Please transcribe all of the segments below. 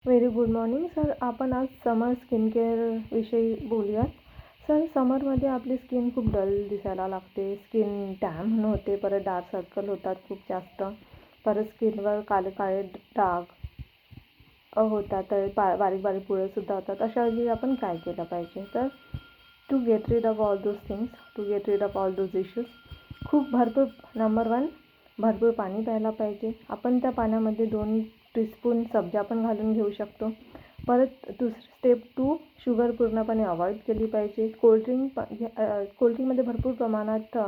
Very good morning sir. आपण आज समर skin care विषयी बोलूयात. सर, समरमध्ये आपली स्किन खूप डल दिसायला लागते, स्किन टॅन होते, परत डार्क सर्कल होतात खूप जास्त, परत स्किनवर काळे काळे डाग होतात, तर बारीक बारीक पुळेसुद्धा होतात. अशा वेळी आपण काय केलं पाहिजे? तर to get rid of all those things, to get rid of all those issues, भरपूर नंबर 1 भरपूर पाणी प्यायला पाहिजे. आपण त्या पाण्यामध्ये 2 टीस्पून सब्जा पण घालून घेऊ शकतो. परत स्टेप 2, शुगर पूर्णपणे अवॉइड केली पाहिजे. कोल्ड्रिंकमध्ये भरपूर प्रमाणात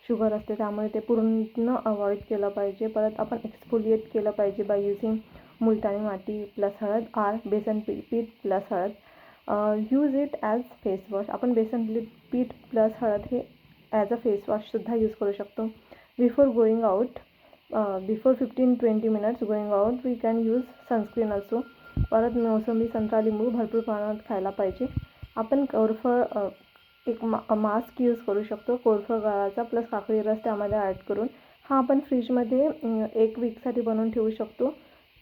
शुगर असते, त्यामुळे ते पूर्ण अवॉइड केलं पाहिजे. परत आपण एक्सफोलिएट केलं पाहिजे बाय यूजिंग मुलतानी माती प्लस हळद आर बेसन पीठ प्लस हळद. Use it as face wash. आपण बेसन पीठ प्लस हळद हे ॲज अ फेस वॉशसुद्धा यूज करू शकतो. Before going out, before 15-20 minutes going out we can use sunscreen also. परत मोसंबी, संत्रा, लिंबू भरपूर प्रमाणात खायला पाहिजे. आपण कोरफड एक मास्क यूज करू शकतो, कोरफड गळाचा प्लस काकडी रस त्यामध्ये ॲड करून. हा आपण फ्रीजमध्ये 1 वीकसाठी बनवून ठेवू शकतो.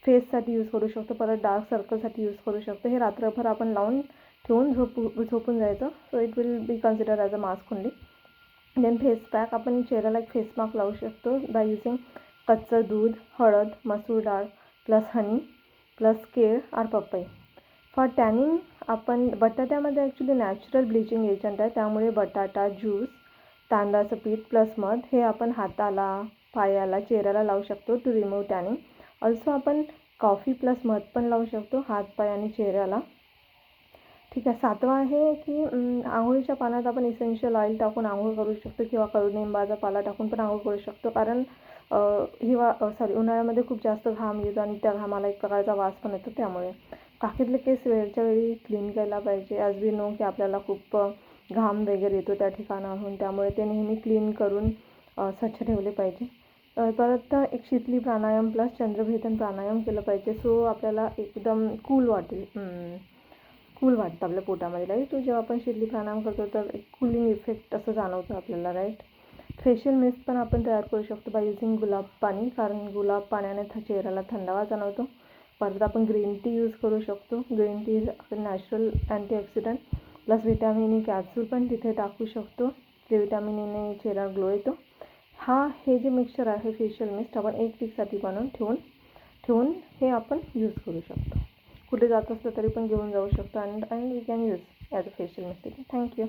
फेससाठी यूज करू शकतो, परत डार्क सर्कलसाठी यूज करू शकतो. हे रात्रभर आपण लावून ठेवून झोपून जायचं. So it will be consider as a mask only. Then face pack, आपण चेहऱ्याला एक फेस मास्क लावू शकतो बाय युजिंग कच्चं दूध, हळद, मसूर डाळ प्लस हनी प्लस केळ आर पपई. फॉर टॅनिंग, आपण बटाट्यामध्ये ॲक्च्युली नॅचरल ब्लिचिंग एजंट आहे, त्यामुळे बटाटा ज्यूस, तांदळाचं पीठ प्लस मध हे आपण हाताला, पायाला, चेहऱ्याला लावू शकतो टू रिमूव्ह टॅनिंग. ऑल्सो आपण कॉफी प्लस मध पण लावू शकतो हात, पाय आणि चेहऱ्याला. ठीक आहे. 7वा आहे की आंघोळीच्या पाण्यात आपण इसेन्शियल ऑइल टाकून आंघोळ करू शकतो किंवा कडुनिंबाचा पाला टाकून पण आंघोळ करू शकतो, कारण उन्हाळ्यामध्ये खूप जास्त घाम येतो आणि त्या घामाला एक प्रकारचा वास पण येतो. त्यामुळे काखेतले केस वेळच्या वेळी क्लीन केला पाहिजे. ॲज वी नो की आपल्याला खूप घाम वगैरे येतो त्या ठिकाणाहून, त्यामुळे ते नेहमी क्लीन करून स्वच्छ ठेवले पाहिजे. परत एक शीतली प्राणायाम प्लस चंद्रभेदन प्राणायाम केलं पाहिजे. सो आपल्याला एकदम कूल वाटतं आपल्या पोटामध्ये, राईट. तो जेव्हा आपण शीतली प्राणायाम करतो तर एक कूलिंग इफेक्ट असं जाणवतं आपल्याला, राईट. फेशियल मिस्ट पण आपण तयार करू शकतो बाय युजिंग गुलाब पाणी, कारण गुलाब पाण्याने चेहऱ्याला थंडावा जाणवतो. परत आपण ग्रीन टी यूज करू शकतो. Green tea is natural antioxidant plus vitamin E capsule पण तिथे टाकू शकतो, जे व्हिटॅमिन ईने चेहरा ग्लो येतो. हे जे मिक्सचर आहे फेशियल मिस्ट, आपण 1 वीकसाठी बनवून ठेवून हे आपण यूज करू शकतो. कुठे जात असलं तरी पण घेऊन जाऊ शकतो and we can use as a facial mist. Thank you.